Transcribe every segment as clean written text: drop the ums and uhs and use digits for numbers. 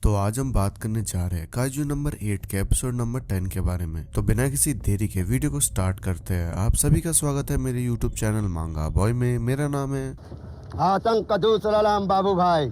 तो आज हम बात करने जा रहे हैं काइजू नंबर 8 के एपिसोड नंबर 10 के बारे में। तो बिना किसी देरी के वीडियो को स्टार्ट करते हैं। आप सभी का स्वागत है मेरे यूट्यूब चैनल मांगा बॉय में। मेरा नाम है आतंक का दूसरा नाम बाबू भाई।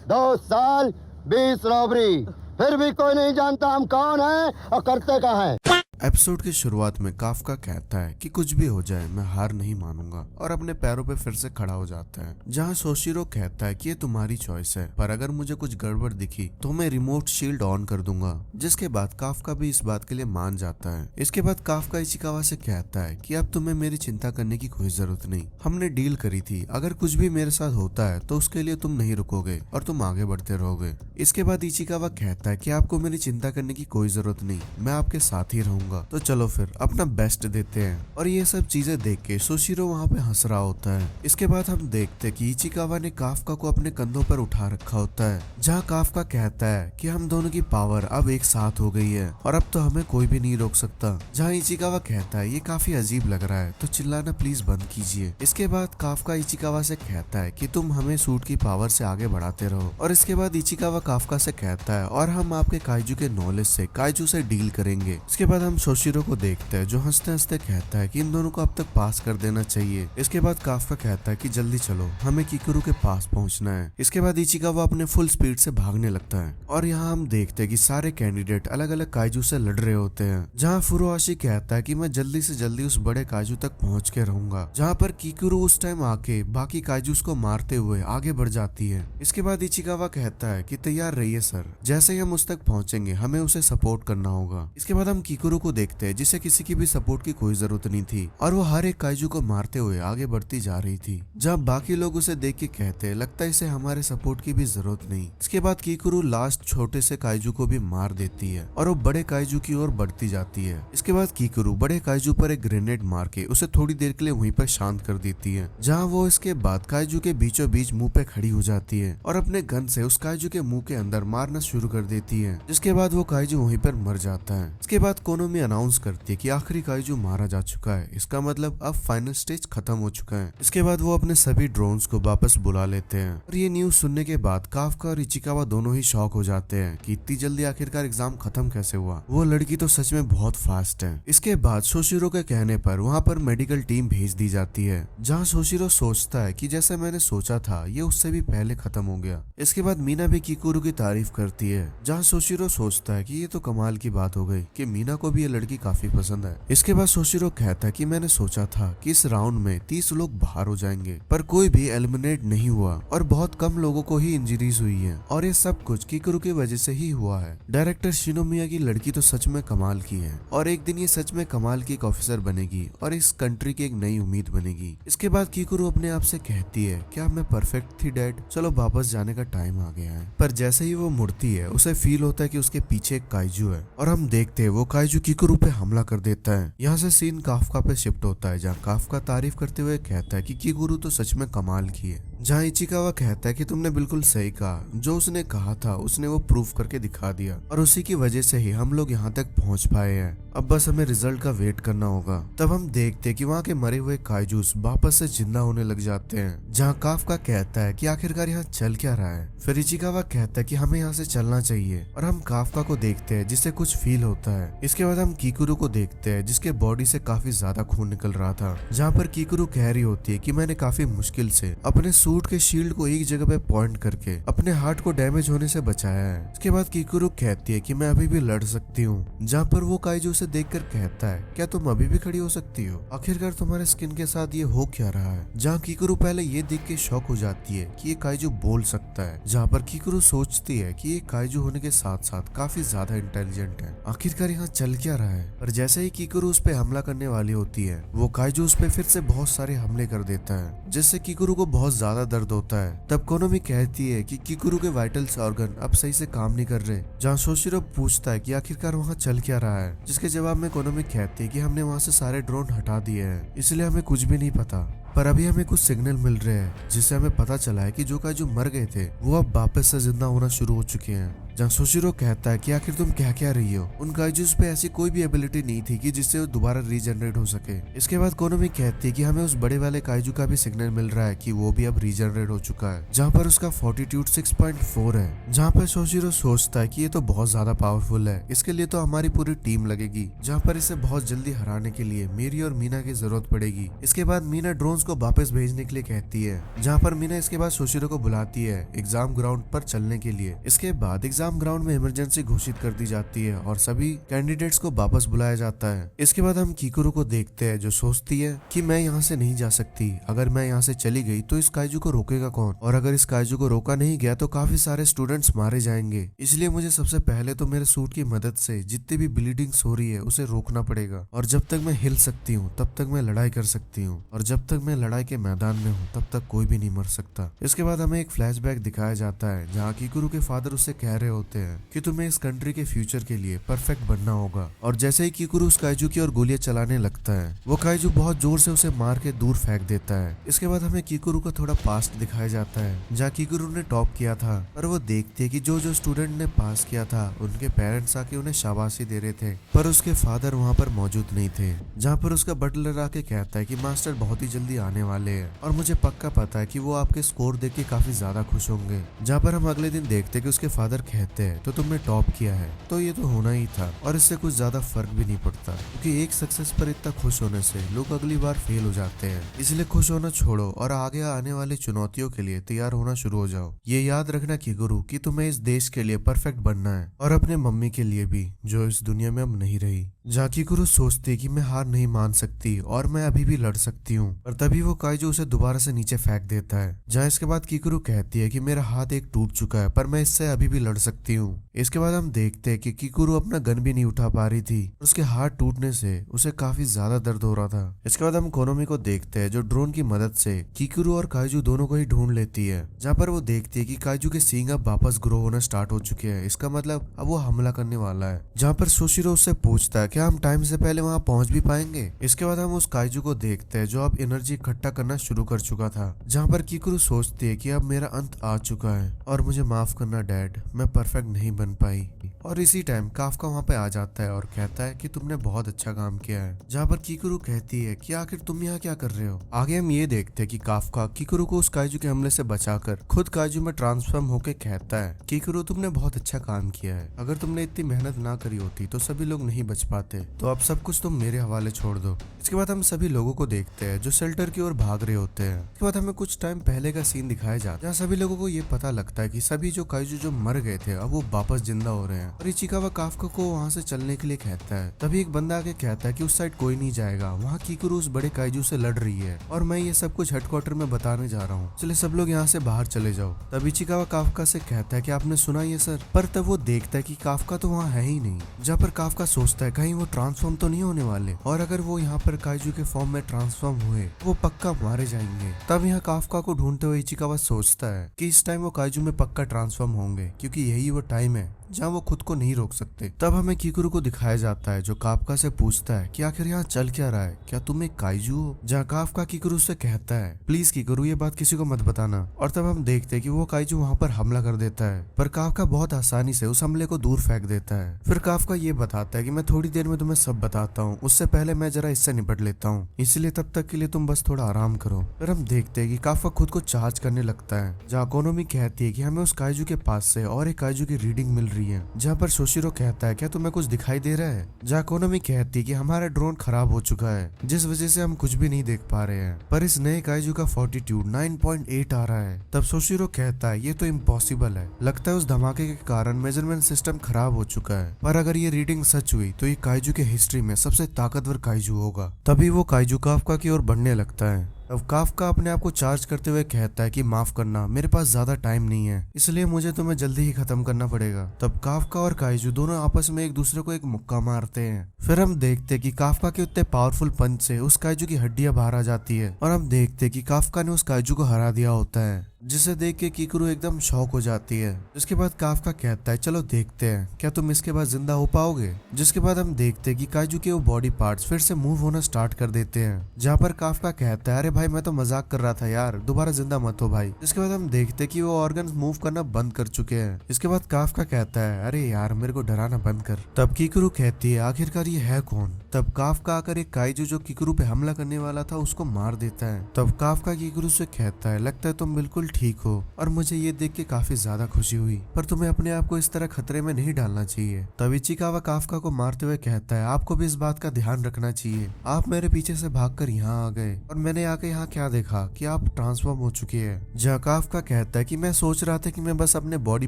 2 साल 20 रॉबरी, फिर भी कोई नहीं जानता हम कौन है और करते क्या है। एपिसोड की शुरुआत में काफका कहता है कि कुछ भी हो जाए मैं हार नहीं मानूंगा और अपने पैरों पे फिर से खड़ा हो जाता है। जहां सोशिरो कहता है कि ये तुम्हारी चॉइस है, पर अगर मुझे कुछ गड़बड़ दिखी तो मैं रिमोट शील्ड ऑन कर दूंगा। जिसके बाद काफका भी इस बात के लिए मान जाता है। इसके बाद काफका इचिकावा से कहता है कि अब तुम्हें मेरी चिंता करने की कोई जरूरत नहीं, हमने डील करी थी, अगर कुछ भी मेरे साथ होता है तो उसके लिए तुम नहीं रुकोगे और तुम आगे बढ़ते रहोगे। इसके बाद इचिकावा कहता है कि आपको मेरी चिंता करने की कोई जरूरत नहीं, मैं आपके साथ ही रहूंगा। तो चलो फिर अपना बेस्ट देते हैं। और ये सब चीजें देख के सोशिरो वहाँ पे हंस रहा होता है। इसके बाद हम देखते कि इचिकावा ने काफका को अपने कंधों पर उठा रखा होता है, जहाँ काफका कहता है कि हम दोनों की पावर अब एक साथ हो गई है और अब तो हमें कोई भी नहीं रोक सकता। जहाँ इचिकावा कहता है ये काफी अजीब लग रहा है तो चिल्लाना प्लीज बंद कीजिए। इसके बाद काफका इचिकावा से कहता है कि तुम हमें सूट की पावर से आगे बढ़ाते रहो। और इसके बाद इचिकावा काफका से कहता है और हम आपके काइजू के नॉलेज से काइजू से डील करेंगे। इसके बाद हम सोशिरो को देखते हैं जो हंसते हंसते कहता है कि इन दोनों को अब तक पास कर देना चाहिए। इसके बाद काफका कहता है कि जल्दी चलो, हमें किकुरु के पास पहुंचना है। इसके बाद इचिकावा अपने फुल स्पीड से भागने लगता है और यहाँ हम देखते हैं कि सारे कैंडिडेट अलग अलग काइजू से लड़ रहे होते हैं। जहाँ फुरुआशी कहता है कि मैं जल्दी से जल्दी उस बड़े काइजू तक पहुंच के रहूंगा, जहाँ पर किकुरु उस टाइम आके बाकी काइजूस को मारते हुए आगे बढ़ जाती है। इसके बाद इचिकावा कहता है कि तैयार रहिए सर, जैसे ही हम उस तक पहुंचेंगे हमें उसे सपोर्ट करना होगा। इसके बाद हम किकुरु को देखते हैं जिसे किसी की भी सपोर्ट की कोई जरूरत नहीं थी और वो हर एक काइजू को मारते हुए आगे बढ़ती जा रही थी। जब बाकी लोग उसे देख के कहते हैं लगता है इसे हमारे सपोर्ट की भी जरूरत नहीं। इसके बाद किकुरु लास्ट छोटे से काइजू को भी मार देती है और वो बड़े काइजू की ओर बढ़ती जाती है। इसके बाद किकुरु बड़े काइजू पर एक ग्रेनेड मार के उसे थोड़ी देर के लिए वहीं पर शांत कर देती है। जहाँ वो इसके बाद काइजू के बीचों बीच मुंह पे खड़ी हो जाती है और अपने गन से उस काइजू के मुंह के अंदर मारना शुरू कर देती है, जिसके बाद वो काइजू वहीं पर मर जाता है। इसके बाद कोनोमी अनाउंस करती है कि आखिरी काइजू मारा जा चुका है, इसका मतलब अब फाइनल स्टेज खत्म हो चुका है। इसके बाद वो अपने सभी ड्रोन्स को वापस बुला लेते हैं और ये न्यूज सुनने के बाद काफका और इचिकावा दोनों ही शॉक हो जाते हैं कि इतनी जल्दी आखिरकार एग्जाम खत्म कैसे हुआ। वो लड़की तो सच में बहुत फास्ट है। इसके बाद सोशिरो के कहने पर वहाँ पर मेडिकल टीम भेज दी जाती है, जहाँ सोशिरो सोचता है कि जैसे मैंने सोचा था ये उससे भी पहले खत्म हो गया। इसके बाद मीना भी किकुरु की तारीफ करती है, जहाँ सोशिरो सोचता है कि ये तो कमाल की बात हो गई कि मीना को भी ये लड़की काफी पसंद है। इसके बाद सोशिरो कहता है कि मैंने सोचा था कि इस राउंड में 30 लोग बाहर हो जाएंगे, पर कोई भी एलिमिनेट नहीं हुआ और बहुत कम लोगों को ही इंजरीज हुई है और ये सब कुछ किकुरु की वजह से ही हुआ है। डायरेक्टर शिनोमिया की लड़की तो सच में कमाल की है और एक दिन ये सच में कमाल की एक ऑफिसर बनेगी और इस कंट्री की एक नई उम्मीद बनेगी। इसके बाद किकुरु अपने आप से कहती है क्या मैं परफेक्ट थी डैड, चलो वापस जाने का टाइम आ गया है। पर जैसे ही वो मुड़ती है उसे फील होता है कि उसके पीछे एक काइजू है और हम देखते हैं वो काइजू किकुरु पे हमला कर देता है। यहाँ से सीन काफका पे शिफ्ट होता है, जहाँ काफका तारीफ करते हुए कहता है कि किकुरु तो सच में कमाल की है। जहाँ इचिकावा कहता है कि तुमने बिल्कुल सही कहा, जो उसने कहा था उसने वो प्रूफ करके दिखा दिया और उसी की वजह से ही हम लोग यहाँ तक पहुँच पाए हैं। अब बस हमें रिजल्ट का वेट करना होगा। तब हम देखते हैं कि वहाँ के मरे हुए काइजूस वापस से जिंदा होने लग जाते हैं, जहाँ काफका कहता है कि आखिरकार यहाँ चल क्या रहा है। फिर इचिकावा कहता है कि हमें यहाँ से चलना चाहिए और हम काफका को देखते हैं जिससे कुछ फील होता है। इसके बाद हम किकुरु को देखते हैं जिसके बॉडी से काफी ज्यादा खून निकल रहा था, जहाँ पर किकुरु कह रही होती है कि मैंने काफी मुश्किल से अपने सूट के शील्ड को एक जगह पे पॉइंट करके अपने हार्ट को डैमेज होने से बचाया है। इसके बाद किकुरु कहती है कि मैं अभी भी लड़ सकती हूँ, जहाँ पर वो काइजू से देखकर कहता है क्या तुम अभी भी खड़ी हो सकती हो, आखिरकार तुम्हारे स्किन के साथ ये हो क्या रहा है। जहाँ किकुरु पहले ये देख के शॉक हो जाती है कि ये काइजू बोल सकता है, जहाँ पर किकुरु सोचती है कि ये काइजू होने के साथ साथ काफी ज्यादा इंटेलिजेंट है, आखिरकार यहाँ चल क्या रहा है। पर जैसे ही किकुरु उस पे हमला करने वाली होती है वो काइजू उस पे फिर से बहुत सारे हमले कर देता है, जिससे किकुरु को बहुत ज्यादा दर्द होता है। तब कोनोमी कहती है कि किकुरु के वाइटल्स ऑर्गन अब सही से काम नहीं कर रहे, जहाँ सोशिरो पूछता है कि आखिरकार वहाँ चल क्या रहा है, जिसके जवाब में कोनोमी कहती है कि हमने वहाँ से सारे ड्रोन हटा दिए हैं, इसलिए हमें कुछ भी नहीं पता। पर अभी हमें कुछ सिग्नल मिल रहे हैं जिससे हमें पता चला है कि जो काइजू मर गए थे वो अब वापस से जिंदा होना शुरू हो चुके हैं। जहाँ सोशिरो कहता है कि आखिर तुम क्या रही हो। उन काइजूस पे ऐसी कोई भी एबिलिटी नहीं थी कि जिससे वो दोबारा रीजनरेट हो सके। इसके बाद कोनोमी कहती है कि हमें उस बड़े वाले काइजू का भी सिग्नल मिल रहा है कि वो भी अब रीजनरेट हो चुका है, जहाँ पर उसका फॉर्टिट्यूड 6.4 है। जहाँ पर सोशिरो सोचता है कि ये तो बहुत ज्यादा पावरफुल है, इसके लिए तो हमारी पूरी टीम लगेगी, जहाँ पर इसे बहुत जल्दी हराने के लिए मेरी और मीना की जरूरत पड़ेगी। इसके बाद मीना ड्रोन्स को वापस भेजने के लिए कहती है, जहाँ पर मीना इसके बाद सोशिरो को बुलाती है एग्जाम ग्राउंड पर चलने के लिए। इसके बाद एग्जाम ग्राउंड में इमरजेंसी घोषित कर दी जाती है और सभी कैंडिडेट्स को वापस बुलाया जाता है। इसके बाद हम कीकुरो को देखते हैं, जो सोचती है कि मैं यहाँ से नहीं जा सकती, अगर मैं यहाँ से चली गई तो इस काइजू को रोकेगा कौन, और अगर इस काइजू को रोका नहीं गया तो काफी सारे स्टूडेंट्स मारे जाएंगे। इसलिए मुझे सबसे पहले तो मेरे सूट की मदद से जितनी भी ब्लीडिंग्स हो रही है उसे रोकना पड़ेगा, और जब तक मैं हिल सकती हूँ तब तक मैं लड़ाई कर सकती हूँ, और जब तक मैं लड़ाई के मैदान में हूँ तब तक कोई भी नहीं मर सकता। इसके बाद हमें एक फ्लैशबैक दिखाया जाता है, जहाँ कीकुरु के फादर उससे कह रहे होते हैं कि तुम्हें इस कंट्री के फ्यूचर के लिए परफेक्ट बनना होगा। और जैसे ही कीकुरु उस काइजू की ओर गोलियां चलाने लगता है, वो काइजू बहुत जोर से उसे मार के दूर फेंक देता है। इसके बाद हमें कीकुरु का थोड़ा पास्ट दिखाया जाता है, जहाँ कीकुरु ने टॉप किया था, पर वो देखते है कि जो स्टूडेंट ने पास किया था उनके पेरेंट्स आके उन्हें शाबाशी दे रहे थे, पर उसके फादर वहाँ पर मौजूद नहीं थे। जहाँ पर उसका बटलर आके कहता है कि मास्टर बहुत ही जल्दी आने वाले हैं, और मुझे पक्का पता है कि वो आपके स्कोर देख के काफी ज्यादा खुश होंगे। जहाँ पर हम अगले दिन देखते कि उसके फादर कहते हैं तो तुमने टॉप किया है, तो ये तो होना ही था, और इससे कुछ ज्यादा फर्क भी नहीं पड़ता, क्योंकि एक सक्सेस पर इतना खुश होने से लोग अगली बार फेल हो जाते हैं। इसलिए खुश होना छोड़ो और आगे आने वाली चुनौतियों के लिए तैयार होना शुरू हो जाओ। ये याद रखना कीकुरु कि तुम्हें इस देश के लिए परफेक्ट बनना है, और अपने मम्मी के लिए भी, जो इस दुनिया में अब नहीं रही। जहाँ कीकुरु सोचती है कि मैं हार नहीं मान सकती और मैं अभी भी लड़ सकती हूँ, पर तभी वो काइजू उसे दोबारा से नीचे फेंक देता है। जहाँ इसके बाद कीकुरु कहती है कि मेरा हाथ एक टूट चुका है, पर मैं इससे अभी भी लड़ सकती हूँ। इसके बाद हम देखते हैं कि कीकुरु अपना गन भी नहीं उठा पा रही थी, उसके हाथ टूटने से उसे काफी ज्यादा दर्द हो रहा था। इसके बाद हम कोनोमी को देखते हैं, जो ड्रोन की मदद से कीकुरु और काइजू दोनों को ही ढूंढ लेती है। जहाँ पर वो देखती है कि काइजू के सींग अब वापस ग्रो होना स्टार्ट हो चुके हैं, इसका मतलब अब वो हमला करने वाला है। जहाँ पर सोशिरो उससे पूछता है क्या हम टाइम से पहले वहाँ पहुंच भी पाएंगे। इसके बाद हम उस काइजू को देखते हैं, जो अब एनर्जी इकट्ठा करना शुरू कर चुका था। जहाँ पर कीकुरु सोचती है कि अब मेरा अंत आ चुका है और मुझे माफ करना डैड, मैं परफेक्ट नहीं बन पाई। और इसी टाइम काफका वहाँ पे आ जाता है और कहता है कि तुमने बहुत अच्छा काम किया है। जहाँ पर कीकुरु कहती है कि आखिर तुम यहाँ क्या कर रहे हो। आगे हम ये देखते हैं कि काफका कीकुरु को उस काइजू के हमले से बचाकर खुद काइजू में ट्रांसफॉर्म होकर कहता है, कीकुरु तुमने बहुत अच्छा काम किया है, अगर तुमने इतनी मेहनत ना करी होती तो सभी लोग नहीं बच पाते, तो अब सब कुछ तुम मेरे हवाले छोड़ दो। इसके बाद हम सभी लोगों को देखते हैं जो शेल्टर की ओर भाग रहे होते हैं। इसके बाद हमें कुछ टाइम पहले का सीन दिखाया जाता है, जहाँ सभी लोगों को ये पता लगता है कि सभी जो काइजू जो मर गए थे अब वो वापस जिंदा हो रहे हैं, और इचिकावा काफका को वहाँ से चलने के लिए कहता है। तभी एक बंदा आके कहता है कि उस साइड कोई नहीं जाएगा, वहाँ कीकुरु उस बड़े काइजू से लड़ रही है, और मैं ये सब कुछ हेडक्वार्टर में बताने जा रहा हूँ, इसलिए सब लोग यहाँ से बाहर चले जाओ। तब इचिकावा काफका से कहता है कि आपने सुना ये सर, पर तब वो देखता है कि काफका तो वहाँ है ही नहीं। जहाँ पर काफका सोचता है कहीं वो ट्रांसफॉर्म तो नहीं होने वाले, और अगर वो यहाँ पर काइजू के फॉर्म में ट्रांसफॉर्म हुए वो पक्का मारे जाएंगे। तब यहाँ काफका को ढूंढते हुए इचिकावा सोचता है कि इस टाइम वो काइजू में पक्का ट्रांसफॉर्म होंगे, क्योंकि यही वो टाइम है जहाँ वो खुद को नहीं रोक सकते। तब हमें कीकुरु को दिखाया जाता है, जो काफका से पूछता है कि आखिर यहाँ चल क्या रहा है, क्या तुम एक काइजू हो। जहाँ काफका कीकुरु से कहता है प्लीज कीकुरु ये बात किसी को मत बताना। और तब हम देखते हैं कि वो काइजू वहाँ पर हमला कर देता है, पर काफका बहुत आसानी से उस हमले को दूर फेंक देता है। फिर काफका ये बताता है कि मैं थोड़ी देर में तुम्हें सब बताता हूँ, उससे पहले मैं जरा इससे निपट लेता हूँ, इसलिए तब तक के लिए तुम बस थोड़ा आराम करो। फिर हम देखते हैं कि काफका खुद को चार्ज करने लगता है, जहाँ कोनोमी कहती है कि हमें उस काइजू के पास से और एक काइजू की रीडिंग मिल रही है। जहाँ पर सोशिरो कहता है क्या तुम्हें कुछ दिखाई दे रहा है। जहाँ कोनोमी कहती है कि हमारा ड्रोन खराब हो चुका है, जिस वजह से हम कुछ भी नहीं देख पा रहे हैं, पर इस नए काइजू का फॉर्टिट्यूड 9.8 आ रहा है। तब सोशिरो कहता है ये तो इम्पॉसिबल है, लगता है उस धमाके के कारण मेजरमेंट सिस्टम खराब हो चुका है, पर अगर ये रीडिंग सच हुई तो ये काइजू के हिस्ट्री में सबसे ताकतवर काइजू होगा। तभी वो काइजू काफका की ओर बढ़ने लगता है। अब काफका अपने आप को चार्ज करते हुए कहता है कि माफ करना, मेरे पास ज्यादा टाइम नहीं है, इसलिए मुझे तुम्हें जल्दी ही खत्म करना पड़ेगा। तब काफका और काइजू दोनों आपस में एक दूसरे को एक मुक्का मारते हैं। फिर हम देखते हैं कि काफका के उतने पावरफुल पंच से उस काइजू की हड्डियां बाहर आ जाती है, और हम देखते हैं कि काफका ने उस काइजू को हरा दिया होता है। जिसे देख के किकुरु एकदम शॉक हो जाती है। जिसके बाद काफका कहता है चलो देखते हैं क्या तुम इसके बाद जिंदा हो पाओगे। जिसके बाद हम देखते हैं कि काइजू के वो बॉडी पार्ट्स फिर से मूव होना स्टार्ट कर देते हैं। जहाँ पर काफका कहता है अरे भाई मैं तो मजाक कर रहा था यार, दोबारा जिंदा मत हो भाई। जिसके बाद हम देखते हैं कि वो ऑर्गन्स मूव करना बंद कर चुके हैं। इसके बाद काफका कहता है अरे यार मेरे को डराना बंद कर। तब किकुरु कहती है आखिरकार ये है कौन। तब काफका आकर एक काइजू जो किकुरु पे हमला करने वाला था उसको मार देता है। तब काफका किकुरु से कहता है लगता है तुम बिल्कुल ठीक हो और मुझे ये देख के काफी ज्यादा खुशी हुई, पर तुम्हें अपने आप को इस तरह खतरे में नहीं डालना चाहिए। तब इचिकावा काफका को मारते हुए कहता है आपको भी इस बात का ध्यान रखना चाहिए। आप मेरे पीछे से भागकर यहाँ आ गए और मैंने आके यहाँ क्या देखा कि आप ट्रांसफॉर्म हो चुके हैं। जहाँ काफका कहता है कि मैं सोच रहा था कि मैं बस अपने बॉडी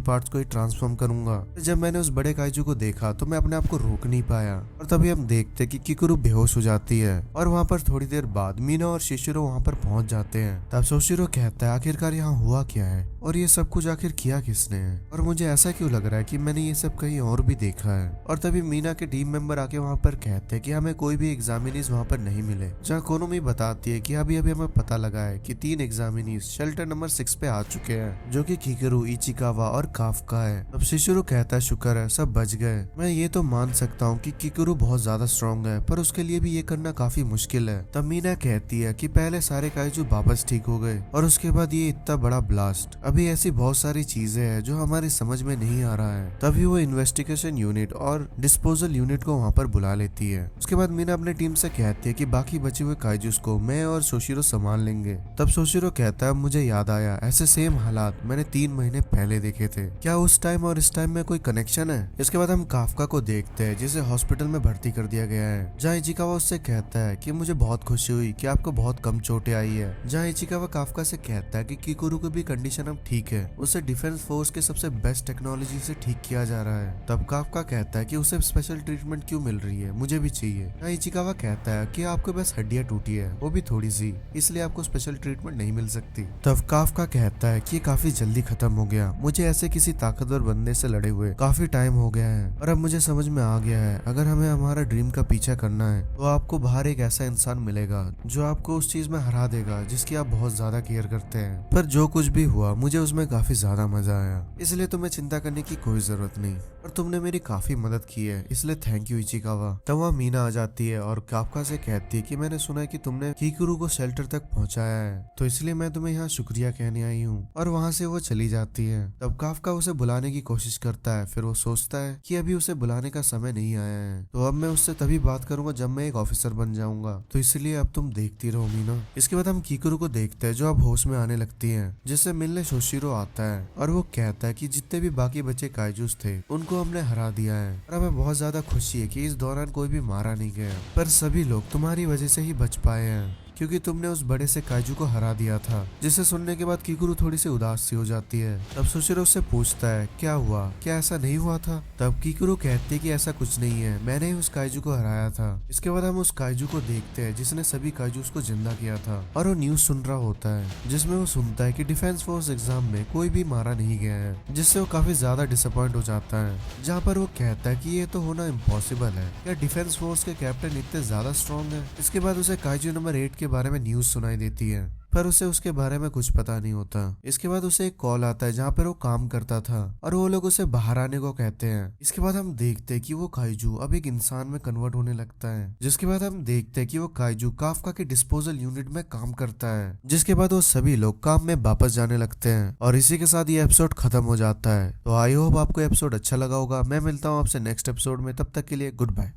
पार्ट्स को ही ट्रांसफॉर्म करूंगा। जब मैंने उस बड़े काइजू को देखा तो मैं अपने आप को रोक नहीं पाया और तभी हम देखते कि किकुरु बेहोश हो जाती है। और वहाँ पर थोड़ी देर बाद मीना और शिशिरो वहाँ पर पहुंच जाते हैं। तब सोशिरो कहता है आखिरकार यहाँ हुआ क्या है और ये सब कुछ आखिर किया किसने है और मुझे ऐसा क्यों लग रहा है कि मैंने ये सब कहीं और भी देखा है। और तभी मीना के टीम मेंबर आके वहाँ पर कहते हैं कि हमें कोई भी एग्जामिनीज वहाँ पर नहीं मिले। जहाँ कोनोमी बताती है कि अभी अभी हमें पता लगा है कि 3 एग्जामिनीज शेल्टर नंबर 6 पे आ चुके हैं जो कि किकुरु, इचिकावा और काफका है। अब शिशिरो कहता है शुक्र है सब बच गए। मैं ये तो मान सकता हूँ कि किकुरु बहुत ज्यादा स्ट्रॉन्ग है पर उसके लिए भी ये करना काफी मुश्किल है। तब मीना कहती है कि पहले सारे काइजू वापस ठीक हो गए और उसके बाद ये इतना बड़ा ब्लास्ट। अभी ऐसी बहुत सारी चीजें हैं जो हमारी समझ में नहीं आ रहा है। तभी वो इन्वेस्टिगेशन यूनिट और डिस्पोजल यूनिट को वहाँ पर बुला लेती है। उसके बाद मीना अपने टीम से कहती है कि बाकी बचे हुए काइजूस को मैं और सोशिरो संभाल लेंगे। तब सोशिरो कहता है मुझे याद आया ऐसे सेम हालात मैंने 3 महीने पहले देखे थे, क्या उस टाइम और इस टाइम में कोई कनेक्शन है। इसके बाद हम काफका को देखते हैं जिसे हॉस्पिटल में भर्ती कर दिया गया है। जहाँ इचिकावा उससे कहता है कि मुझे बहुत खुशी हुई कि आपको बहुत कम चोटें आई है। जहाँ इचिकावा काफका से कहता है कि किकुरु की भी कंडीशन अब ठीक है, उसे डिफेंस फोर्स के सबसे बेस्ट टेक्नोलॉजी से ठीक किया जा रहा है। तब काफका कहता है कि उसे स्पेशल ट्रीटमेंट क्यों मिल रही है, मुझे भी चाहिए। जहाँ इचिकावा कहता है कि आपको बस हड्डियां टूटी है वो भी थोड़ी सी, इसलिए आपको स्पेशल ट्रीटमेंट नहीं मिल सकती। तब काफका कहता है कि काफी जल्दी खत्म हो गया, मुझे ऐसे किसी ताकतवर बंदे से लड़े हुए काफी टाइम हो गया है और अब मुझे समझ में आ गया है अगर हमें हमारा ड्रीम का पीछा करना है तो आपको बाहर एक ऐसा इंसान मिलेगा जो आपको उस चीज में हरा देगा जिसकी आप बहुत ज्यादा केयर करते हैं। पर जो कुछ भी हुआ मुझे उसमें काफी ज्यादा मजा आया, इसलिए तुम्हें चिंता करने की कोई जरूरत नहीं और तुमने मेरी काफी मदद की है, इसलिए थैंक यू इचिकावा। तब वहाँ मीना आ जाती है और काफका से कहती है कि मैंने सुना है कि तुमने किकुरु को शेल्टर तक पहुंचाया है तो इसलिए मैं तुम्हें यहाँ शुक्रिया कहने आई हूँ। और वहाँ से वो चली जाती है। तब काफका उसे बुलाने की कोशिश करता है, फिर वो सोचता है कि अभी उसे बुलाने का समय नहीं आया है तो अब मैं उससे तभी बात करूंगा जब मैं एक ऑफिसर बन जाऊंगा, तो इसलिए अब तुम देखती रहो मीना। इसके बाद हम किकुरु को देखते हैं जो अब होश में आने लगती है, जिससे मिलने सोशिरो आता है और वो कहता है कि जितने भी बाकी बचे काइजूस थे उनको हमने हरा दिया है और हमें बहुत ज्यादा खुशी है कि इस दौरान कोई भी मारा नहीं गया, पर सभी लोग तुम्हारी वजह से ही बच पाए हैं क्योंकि तुमने उस बड़े से काइजू को हरा दिया था। जिसे सुनने के बाद किकुरु थोड़ी सी उदास सी हो जाती है। तब सोशिरो उससे पूछता है क्या हुआ, क्या ऐसा नहीं हुआ था। तब किकुरु कहती है कि ऐसा कुछ नहीं है, मैंने ही उस काइजू को हराया था। इसके बाद हम उस काइजू को देखते हैं जिसने सभी काइजूस को जिंदा किया था और वो न्यूज सुन रहा होता है जिसमें वो सुनता है कि डिफेंस फोर्स एग्जाम में कोई भी मारा नहीं गया है, जिससे वो काफी ज्यादा डिसअपॉइंट हो जाता है। जहाँ पर वो कहता है कि ये तो होना इम्पॉसिबल है, क्या डिफेंस फोर्स के कैप्टन इतने ज्यादा स्ट्रॉन्ग है। इसके बाद उसे काइजू नंबर 8 के बारे में न्यूज सुनाई देती है पर उसे उसके बारे में कुछ पता नहीं होता। इसके बाद उसे एक कॉल आता है जहाँ पर वो काम करता था और वो लोग उसे बाहर आने को कहते हैं। इसके बाद हम देखते हैं कि वो काइजू अब एक इंसान में कन्वर्ट होने लगता है। जिसके बाद हम देखते हैं कि वो काइजू काफका के डिस्पोजल यूनिट में काम करता है। जिसके बाद वो सभी लोग काम में वापस जाने लगते हैं और इसी के साथ ये एपिसोड खत्म हो जाता है। तो आई होप आपको एपिसोड अच्छा लगा होगा। मैं मिलता हूँ आपसे नेक्स्ट एपिसोड में, तब तक के लिए गुड बाय।